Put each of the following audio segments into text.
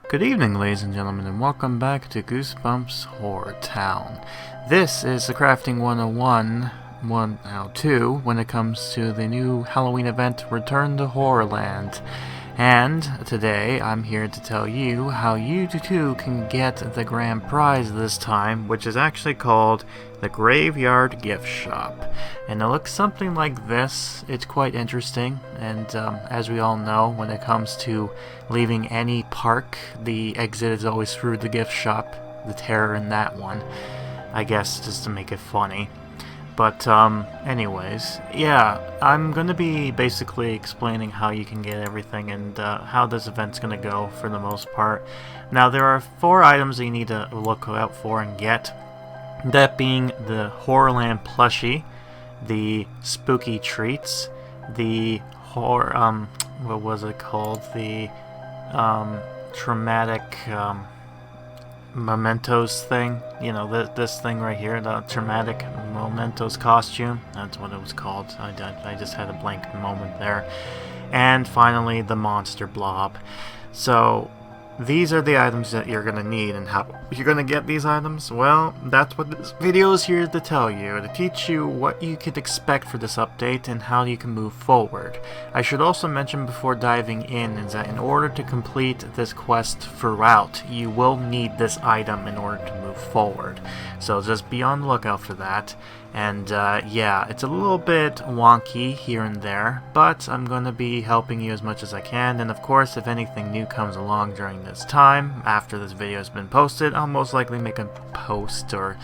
Good evening, ladies and gentlemen, and welcome back to Goosebumps HorrorTown. This is the Crafting 101, 102, when it comes to the new Halloween event, Return to Horrorland. And today, I'm here to tell you how you too can get the grand prize this time, which is actually called the Graveyard Gift Shop. And it looks something like this. It's quite interesting, and as we all know, when it comes to leaving any park, the exit is always through the gift shop. The terror in that one, I guess, just to make it funny. But, anyways, yeah, I'm going to be basically explaining how you can get everything and how this event's going to go for the most part. Now, there are 4 items that you need to look out for and get. That being the Horrorland plushie, the spooky treats, the what was it called? The, traumatic, mementos thing, you know, this thing right here, the traumatic mementos costume, that's what it was called. I just had a blank moment there. And finally, the monster blob. So these are the items that you're gonna need, and how you're gonna get these items. Well, that's what this video is here to tell you, to teach you what you could expect for this update and how you can move forward. I should also mention before diving in is that in order to complete this quest throughout, you will need this item in order to move forward. So just be on the lookout for that. And yeah, it's a little bit wonky here and there, but I'm going to be helping you as much as I can. And of course, if anything new comes along during this time, after this video has been posted, I'll most likely make a post or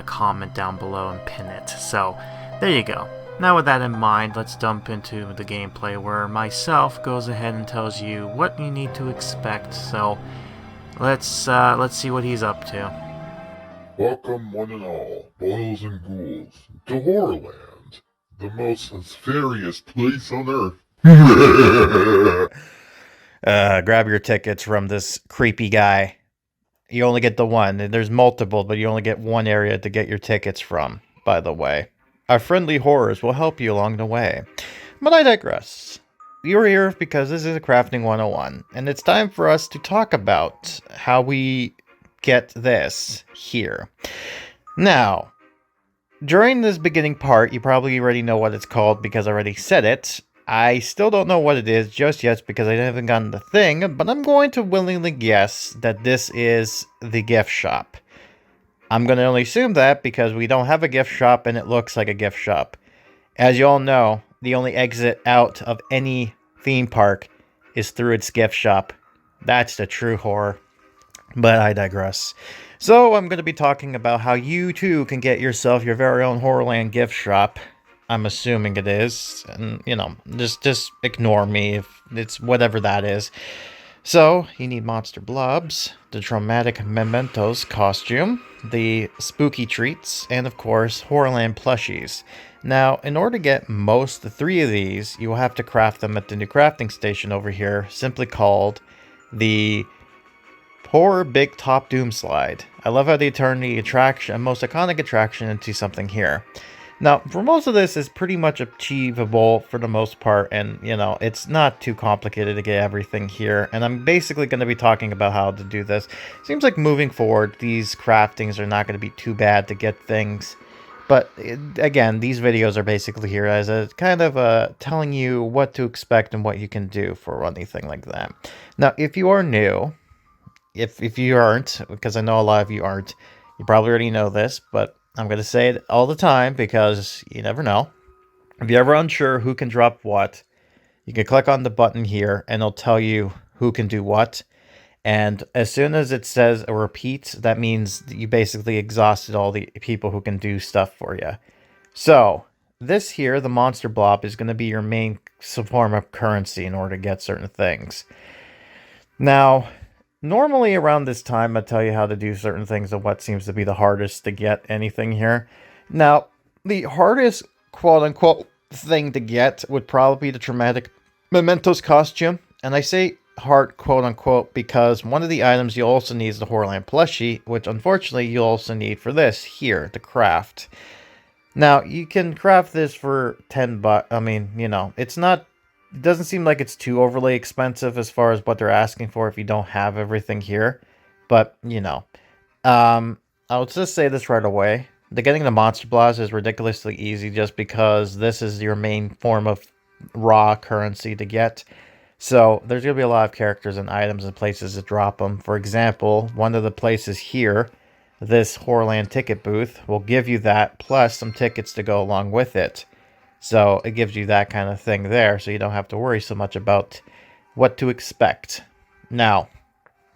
comment down below and pin it. So there you go. Now with that in mind, let's jump into the gameplay where myself goes ahead and tells you what you need to expect. So let's see what he's up to. Welcome, one and all, boils and ghouls, to Horrorland, the most scariest place on Earth. Grab your tickets from this creepy guy. You only get the one. There's multiple, but you only get one area to get your tickets from, by the way. Our friendly horrors will help you along the way. But I digress. You're here because this is a Crafting 101, and it's time for us to talk about how we get this here. Now, during this beginning part, you probably already know what it's called because I already said it. I still don't know what it is just yet because I haven't gotten the thing, but I'm going to willingly guess that this is the gift shop. I'm going to only assume that because we don't have a gift shop and it looks like a gift shop. As you all know, the only exit out of any theme park is through its gift shop. That's the true horror. But I digress. So I'm going to be talking about how you too can get yourself your very own Horrorland gift shop. I'm assuming it is. And, you know, just ignore me if it's whatever that is. So, you need monster blobs, the traumatic mementos costume, the spooky treats, and of course, Horrorland plushies. Now, in order to get most the 3 of these, you will have to craft them at the new crafting station over here, simply called the Horror Big Top Doom Slide. I love how they turn the attraction, most iconic attraction, into something here. Now, for most of this, it's pretty much achievable for the most part, and, you know, it's not too complicated to get everything here, and I'm basically going to be talking about how to do this. Seems like moving forward, these craftings are not going to be too bad to get things, but, again, these videos are basically here as a kind of telling you what to expect and what you can do for anything like that. Now, if you are new, if you aren't, because I know a lot of you aren't, you probably already know this, but I'm going to say it all the time because you never know. If you're ever unsure who can drop what, you can click on the button here and it'll tell you who can do what. And as soon as it says a repeat, that means you basically exhausted all the people who can do stuff for you. So this here, the monster blob, is going to be your main form of currency in order to get certain things. Now, normally around this time, I tell you how to do certain things and what seems to be the hardest to get anything here. Now, the hardest quote-unquote thing to get would probably be the traumatic mementos costume. And I say hard quote-unquote because one of the items you also need is the Horrorland plushie, which unfortunately you also need for this here, to craft. Now, you can craft this for $10. I mean, you know, it's not it doesn't seem like it's too overly expensive as far as what they're asking for if you don't have everything here. But, you know. I'll just say this right away. The getting the monster blobs is ridiculously easy just because this is your main form of raw currency to get. So there's going to be a lot of characters and items and places to drop them. For example, one of the places here, this Horrorland ticket booth, will give you that plus some tickets to go along with it. So it gives you that kind of thing there, so you don't have to worry so much about what to expect. Now,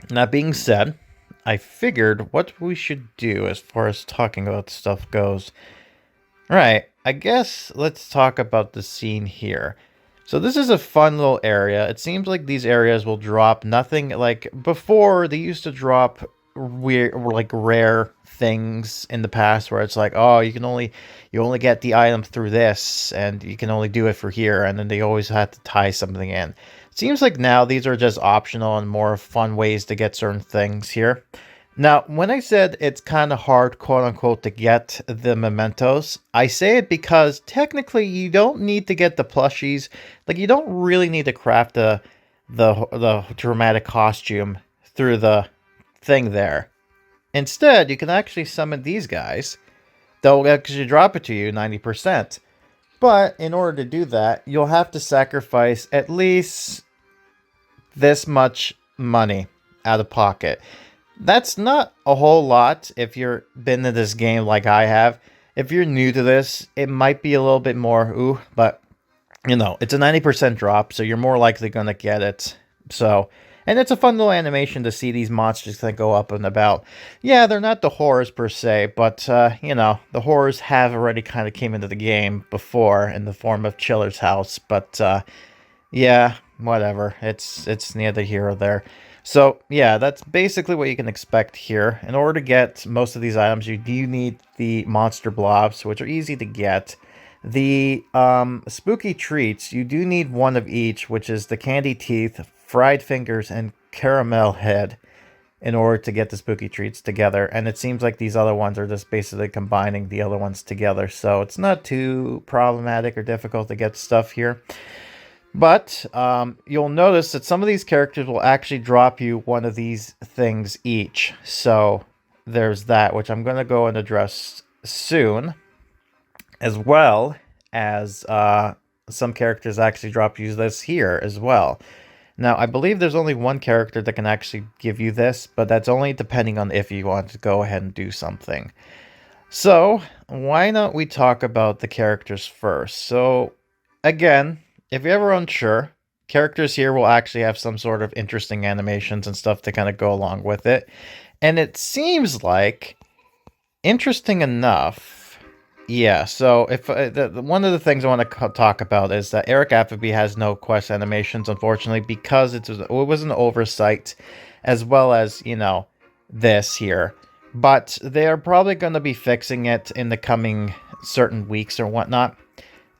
that being said, I figured what we should do as far as talking about stuff goes. Alright, I guess let's talk about the scene here. So this is a fun little area. It seems like these areas will drop nothing like before. They used to drop weird, like rare things in the past where it's like, oh, you only get the item through this, and you can only do it for here, and then they always had to tie something in. It seems like now these are just optional and more fun ways to get certain things here. Now, when I said it's kind of hard, quote-unquote, to get the mementos, I say it because technically you don't need to get the plushies. Like, you don't really need to craft the dramatic costume through the thing there. Instead, you can actually summon these guys. They'll actually drop it to you 90%. But in order to do that, you'll have to sacrifice at least this much money out of pocket. That's not a whole lot if you've been in this game like I have. If you're new to this, it might be a little bit more, but, you know, it's a 90% drop, so you're more likely going to get it. So, and it's a fun little animation to see these monsters that go up and about. Yeah, they're not the horrors per se, but, you know, the horrors have already kind of came into the game before in the form of Chiller's House, but, yeah, whatever. It's neither here or there. So, yeah, that's basically what you can expect here. In order to get most of these items, you do need the monster blobs, which are easy to get. The spooky treats, you do need one of each, which is the candy teeth, fried fingers, and caramel head in order to get the spooky treats together. And it seems like these other ones are just basically combining the other ones together. So it's not too problematic or difficult to get stuff here. But you'll notice that some of these characters will actually drop you one of these things each. So there's that, which I'm going to go and address soon. As well as some characters actually drop you this here as well. Now, I believe there's only one character that can actually give you this, but that's only depending on if you want to go ahead and do something. So, why don't we talk about the characters first? So, again, if you're ever unsure, characters here will actually have some sort of interesting animations and stuff to kind of go along with it. And it seems like, interesting enough, yeah, so if one of the things I want to talk about is that Eric Appleby has no quest animations, unfortunately, because it was an oversight, as well as, you know, this here. But they're probably going to be fixing it in the coming certain weeks or whatnot.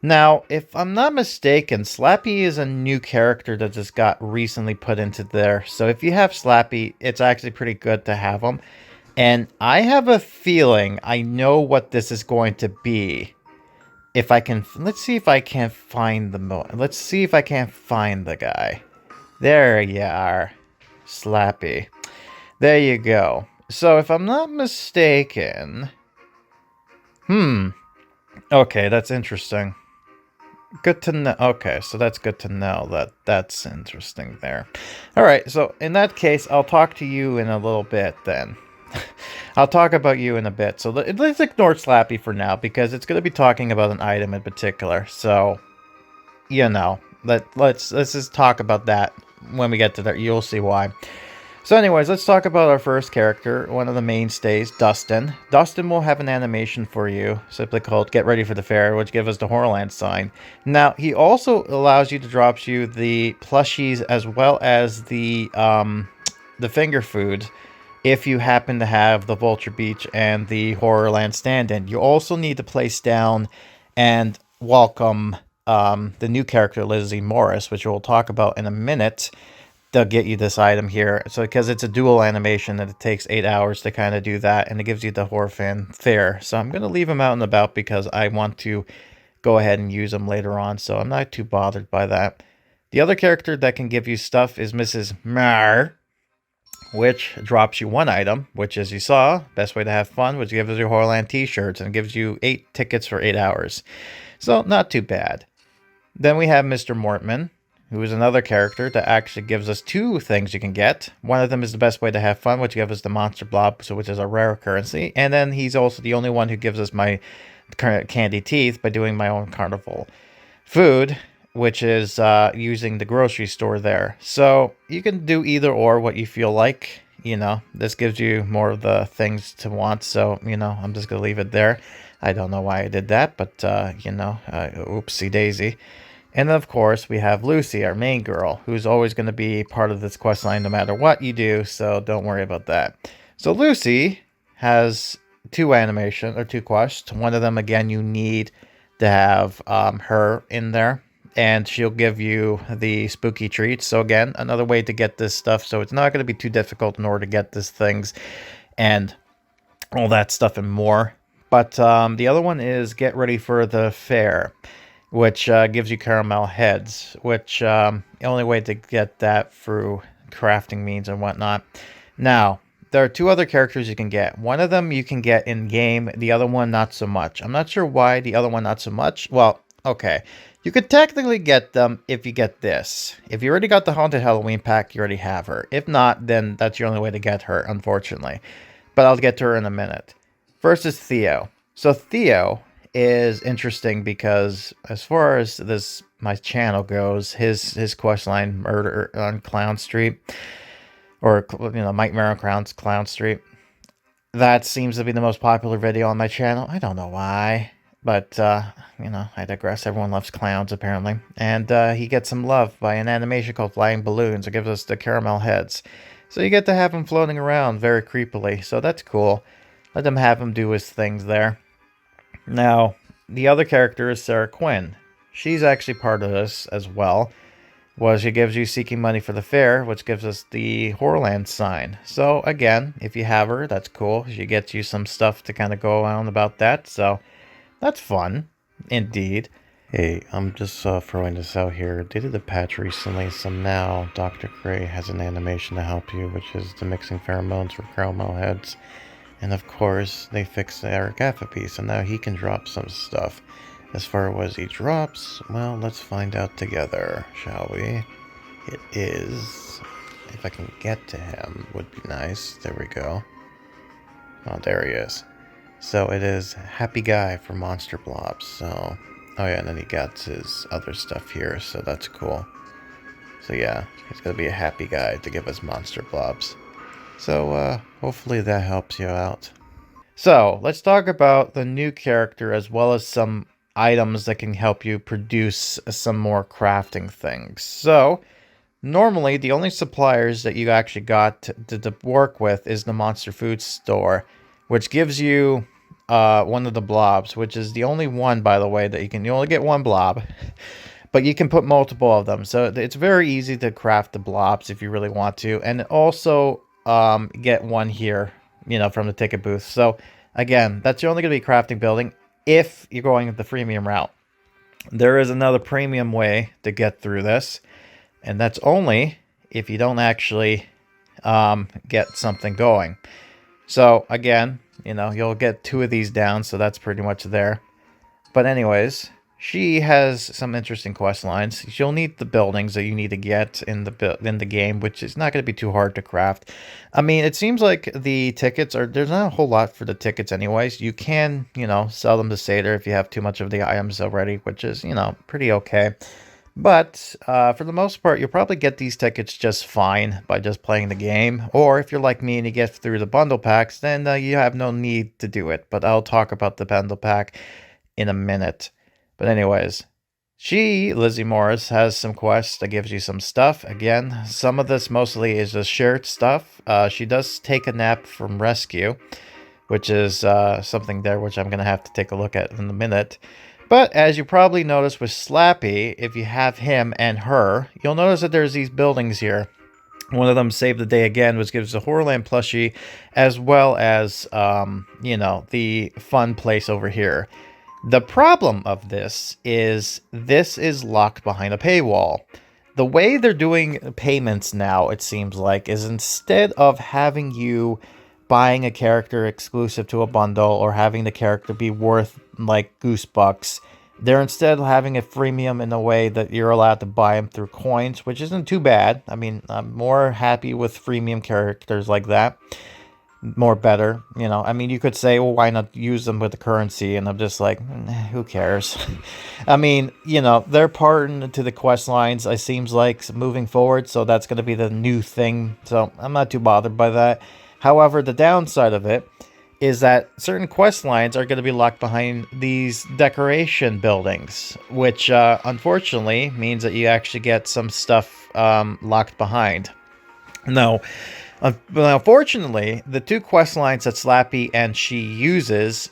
Now, if I'm not mistaken, Slappy is a new character that just got recently put into there. So if you have Slappy, it's actually pretty good to have him. And I have a feeling I know what this is going to be. If I can, let's see if I can find let's see if I can't find the guy. There you are, Slappy. There you go. So if I'm not mistaken, okay, that's interesting. Good to know. Okay, so that's good to know that's interesting there. All right, so in that case, I'll talk to you in a little bit then. I'll talk about you in a bit. So let's ignore Slappy for now because it's going to be talking about an item in particular. So, you know, let's just talk about that when we get to that. You'll see why. So anyways, let's talk about our first character, one of the mainstays, Dustin. Dustin will have an animation for you, simply called Get Ready for the Fair, which gives us the Horrorland sign. Now, he also allows you to drop you the plushies as well as the finger food, if you happen to have the Vulture Beach and the Horrorland stand-in. You also need to place down and welcome the new character, Lizzie Morris, which we'll talk about in a minute. They'll get you this item here. So because it's a dual animation and it takes 8 hours to kind of do that, and it gives you the Horror Fan Fair. So I'm going to leave them out and about because I want to go ahead and use them later on. So I'm not too bothered by that. The other character that can give you stuff is Mrs. Mar, which drops you one item, which, as you saw, best way to have fun, which gives you Horrorland t-shirts and gives you 8 tickets for 8 hours. So, not too bad. Then we have Mr. Mortman, who is another character that actually gives us 2 things you can get. One of them is the best way to have fun, which gives us the Monster Blob, so which is a rare currency. And then he's also the only one who gives us my candy teeth by doing my own carnival food, which is using the grocery store there. So you can do either or what you feel like. You know, this gives you more of the things to want. So, you know, I'm just going to leave it there. I don't know why I did that, but, you know, oopsie daisy. And then, of course, we have Lucy, our main girl, who's always going to be part of this quest line no matter what you do. So don't worry about that. So Lucy has 2 quests. One of them, again, you need to have her in there. And she'll give you the spooky treats. So again, another way to get this stuff. So it's not going to be too difficult in order to get these things and all that stuff and more. But the other one is get ready for the fair, which gives you caramel heads, which the only way to get that through crafting means and whatnot. Now, there are 2 other characters you can get. One of them you can get in-game, the other one not so much. I'm not sure why the other one not so much. Well, okay. You could technically get them if you get this. If you already got the Haunted Halloween pack, you already have her. If not, then that's your only way to get her, unfortunately. But I'll get to her in a minute. First is Theo. So Theo is interesting because as far as my channel goes, his questline, Murder on Clown Street, or, you know, Nightmare on Clown Street, that seems to be the most popular video on my channel. I don't know why. But, you know, I digress. Everyone loves clowns, apparently. And he gets some love by an animation called Flying Balloons. It gives us the caramel heads. So you get to have him floating around very creepily. So that's cool. Let him have him do his things there. Now, the other character is Sarah Quinn. She's actually part of this as well. Well, she gives you Seeking Money for the Fair, which gives us the Horrorland sign. So, again, if you have her, that's cool. She gets you some stuff to kind of go around about that. So that's fun, indeed. Hey, I'm just throwing this out here. They did a patch recently, so now Dr. Gray has an animation to help you, which is the mixing pheromones for caramel heads. And of course, they fixed the Eric Affapi, so now he can drop some stuff. As far as what he drops, well, let's find out together, shall we? It is... if I can get to him, would be nice. There we go. Oh, there he is. So it is Happy Guy for Monster Blobs. So, oh yeah, and then he got his other stuff here, so that's cool. So yeah, he's gonna be a happy guy to give us Monster Blobs. So hopefully that helps you out. So let's talk about the new character as well as some items that can help you produce some more crafting things. So normally the only suppliers that you actually got to work with is the Monster Food Store, which gives you one of the blobs, which is the only one, by the way, that you only get one blob, but you can put multiple of them. So it's very easy to craft the blobs if you really want to, and also get one here, you know, from the ticket booth. So again, that's only going to be crafting building if you're going the freemium route. There is another premium way to get through this, and that's only if you don't actually get something going. So again, you know, you'll get 2 of these down, so that's pretty much there. But anyways, she has some interesting quest lines. She'll need the buildings that you need to get in the game, which is not going to be too hard to craft. I mean, it seems like the tickets there's not a whole lot for the tickets anyways. You can, you know, sell them to Seder if you have too much of the items already, which is, you know, pretty okay. But for the most part, you'll probably get these tickets just fine by just playing the game. Or if you're like me and you get through the bundle packs, then you have no need to do it. But I'll talk about the bundle pack in a minute. But anyways, Lizzie Morris, has some quests that gives you some stuff. Again, some of this mostly is just shared stuff. She does take a nap from rescue, which is something there which I'm going to have to take a look at in a minute. But as you probably noticed with Slappy, if you have him and her, you'll notice that there's these buildings here. One of them, Save the Day Again, which gives a Horrorland plushie, as well as, you know, the fun place over here. The problem of this is locked behind a paywall. the way they're doing payments now, it seems like, is instead of having you buying a character exclusive to a bundle or having the character be worth like Goosebucks, they're instead having a freemium in a way that you're allowed to buy them through coins, which isn't too bad. I mean, I'm more happy with freemium characters like that. More better, you know. I mean, you could say, well, why not use them with the currency? And I'm just like, who cares? I mean, you know, they're part into the quest lines, it seems like, moving forward. So that's going to be the new thing. So I'm not too bothered by that. However, the downside of it is that certain quest lines are going to be locked behind these decoration buildings, which unfortunately means that you actually get some stuff locked behind. No. Unfortunately, the two quest lines that Slappy and she uses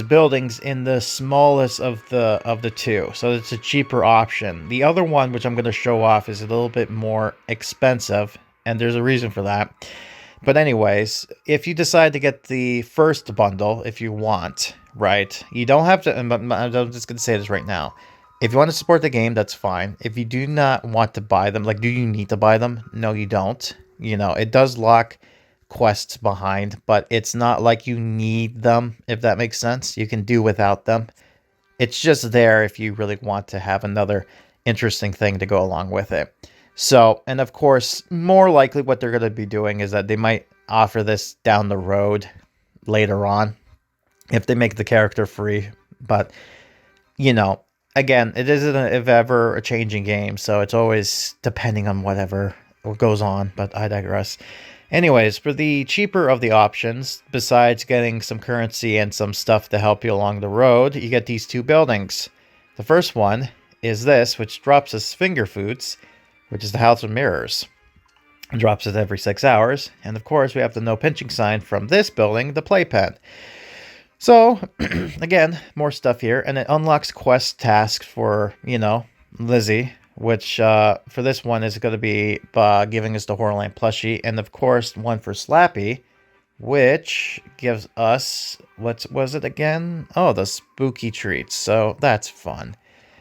buildings in the smallest of the two, so it's a cheaper option. The other one, which I'm going to show off, is a little bit more expensive, and there's a reason for that. But anyways, if you decide to get the first bundle, if you want, right, you don't have to. I'm just going to say this right now. If you want to support the game, that's fine. If you do not want to buy them, like, do you need to buy them? No, you don't. You know, it does lock quests behind, but it's not like you need them, if that makes sense. You can do without them. It's just there if you really want to have another interesting thing to go along with it. So, and of course, more likely what they're going to be doing is that they might offer this down the road later on if they make the character free. But, you know, again, it isn't if ever a changing game, so it's always depending on whatever goes on, but I digress. Anyways, for the cheaper of the options, besides getting some currency and some stuff to help you along the road, you get these two buildings. The first one is this, which drops us finger foods, which is the House of Mirrors. It drops it every 6 hours. And of course, we have the no pinching sign from this building, the playpen. So, again, more stuff here. And it unlocks quest tasks for, you know, Lizzie, which for this one is going to be giving us the Horrorland plushie. And of course, one for Slappy, which gives us, what was it again? Oh, the spooky treats. So that's fun.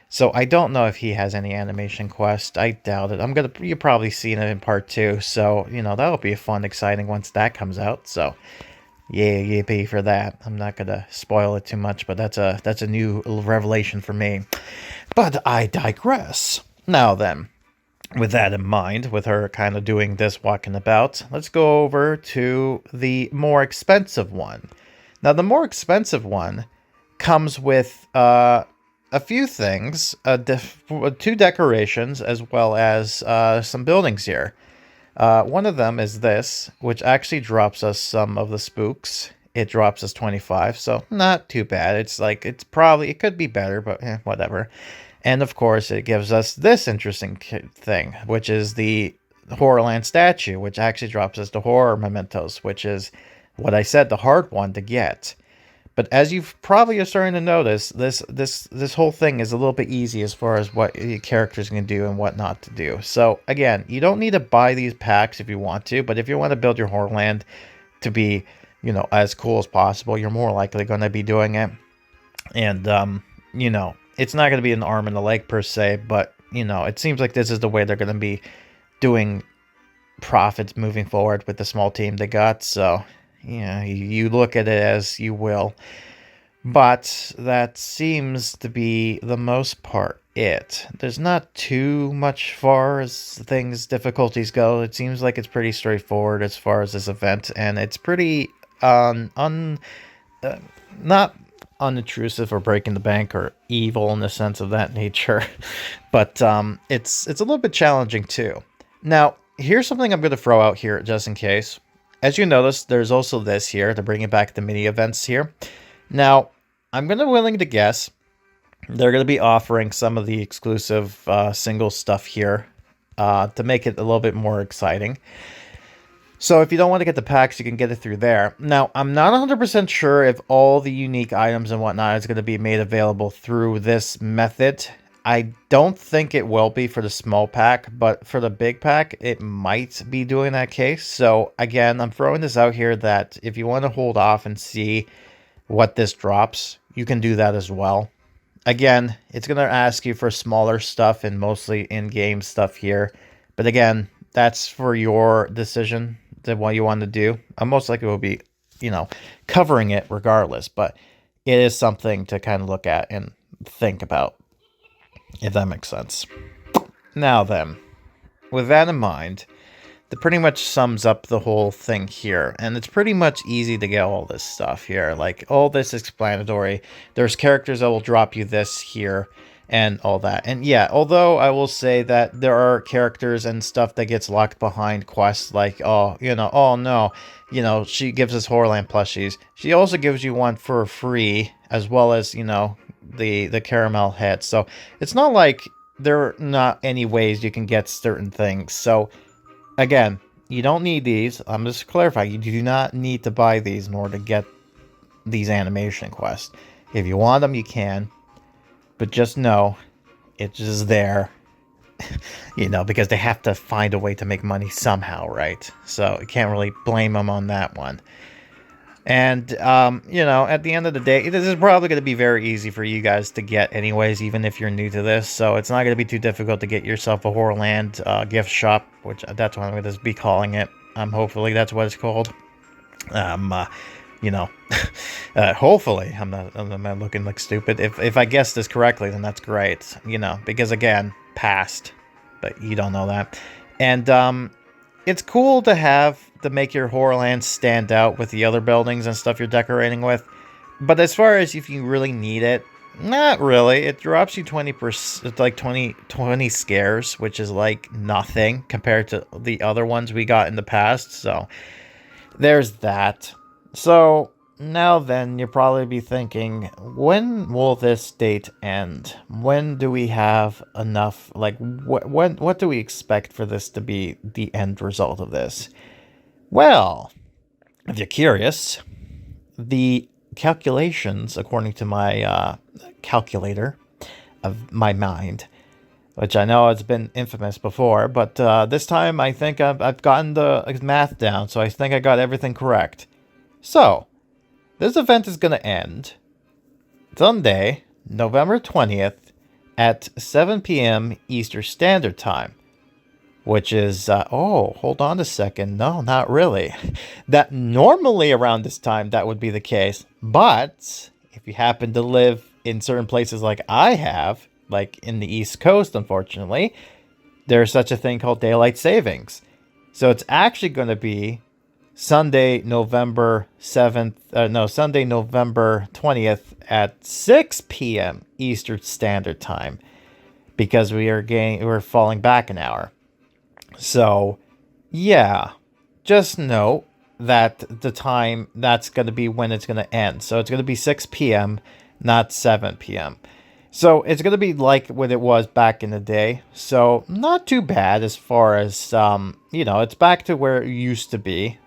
So I don't know if he has any animation quest. I doubt it. You've probably seen it in part 2. So, you know, that'll be fun, exciting once that comes out. So, yeah, yippee for that. I'm not going to spoil it too much, but that's a new revelation for me. But I digress. Now then, with that in mind, with her kind of doing this walking about, let's go over to the more expensive one. Now, the more expensive one comes with a few things, 2 decorations, as well as some buildings here. One of them is this, which actually drops us some of the spooks. It drops us 25, so not too bad. It's like, it could be better, but whatever. And of course, it gives us this interesting thing, which is the Horrorland statue, which actually drops us the horror mementos, which is what I said, the hard one to get. But as you probably are starting to notice, this whole thing is a little bit easy as far as what your characters can do and what not to do. So again, you don't need to buy these packs if you want to, but if you want to build your Horrorland to be, you know, as cool as possible, you're more likely going to be doing it. And you know, it's not going to be an arm and a leg per se, but, you know, it seems like this is the way they're going to be doing profits moving forward with the small team they got. So, yeah, you look at it as you will. But that seems to be the most part it. There's not too much far as difficulties go. It seems like it's pretty straightforward as far as this event, and it's pretty not unintrusive or breaking the bank or evil in the sense of that nature, but it's a little bit challenging too. Now, here's something I'm going to throw out here just in case. As you notice, there's also this here to bring it back to mini events here. Now, I'm going to willing to guess they're going to be offering some of the exclusive single stuff here to make it a little bit more exciting. So if you don't want to get the packs, you can get it through there. Now, I'm not 100% sure if all the unique items and whatnot is going to be made available through this method. I don't think it will be for the small pack, but for the big pack, it might be doing that case. So again, I'm throwing this out here that if you want to hold off and see what this drops, you can do that as well. Again, it's going to ask you for smaller stuff and mostly in-game stuff here. But again, that's for your decision, what you want to do. Most likely will be, covering it regardless. But it is something to kind of look at and think about, if that makes sense. Now then, with that in mind, that pretty much sums up the whole thing here. And it's pretty much easy to get all this stuff here. Like, all this explanatory. There's characters that will drop you this here and all that. And yeah, although I will say that there are characters and stuff that gets locked behind quests, like, oh no, she gives us Horrorland plushies. She also gives you one for free, as well as, the caramel head. So it's not like there are not any ways you can get certain things. So again, you don't need these. I'm just clarifying. You do not need to buy these in order to get these animation quests. If you want them, you can. But just know, it's just there. Because they have to find a way to make money somehow, right? So you can't really blame them on that one. And, at the end of the day, this is probably going to be very easy for you guys to get anyways, even if you're new to this. So it's not going to be too difficult to get yourself a Horrorland gift shop, which that's what I'm going to be calling it. Hopefully that's what it's called. Hopefully I'm not looking like stupid. If I guessed this correctly, then that's great. Because again, past, but you don't know that. And, it's cool to make your Horrorland stand out with the other buildings and stuff you're decorating with. But as far as if you really need it, not really. It drops you 20%, like 20 scares, which is like nothing compared to the other ones we got in the past. So there's that. So now then, you'll probably be thinking, when will this date end? When do we have enough? Like, what do we expect for this to be the end result of this? Well, if you're curious, the calculations, according to my calculator of my mind, which I know has been infamous before, but this time I think I've gotten the math down, so I think I got everything correct. So, this event is going to end Sunday, November 20th at 7 p.m. Eastern Standard Time, which is, hold on a second. No, not really. That normally around this time, that would be the case. But if you happen to live in certain places like I have, like in the East Coast, unfortunately, there's such a thing called daylight savings. So it's actually going to be Sunday, November 20th at 6 p.m. Eastern Standard Time, because we're falling back an hour. So, yeah, just know that the time, that's going to be when it's going to end. So it's going to be 6 p.m., not 7 p.m. So it's going to be like what it was back in the day. So not too bad as far as, it's back to where it used to be,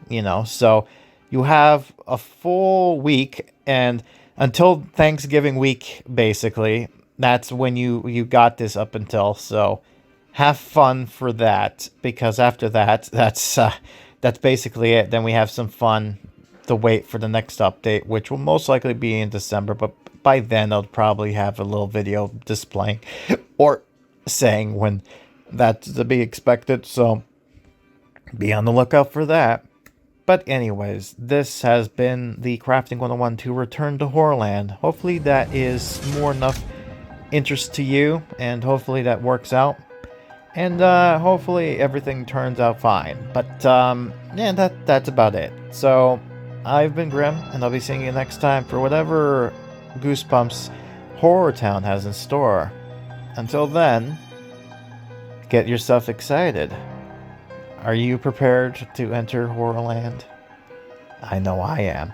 So you have a full week, and until Thanksgiving week, basically, that's when you got this up until. So have fun for that, because after that, that's basically it. Then we have some fun to wait for the next update, which will most likely be in December, but by then I'll probably have a little video displaying or saying when that's to be expected, so be on the lookout for that. But anyways, this has been the Crafting 101 to Return to Horrorland. Hopefully that is more enough interest to you, and hopefully that works out. And hopefully everything turns out fine. But yeah, that's about it. So I've been Grim, and I'll be seeing you next time for whatever Goosebumps HorrorTown has in store. Until then, get yourself excited. Are you prepared to enter Horrorland? I know I am.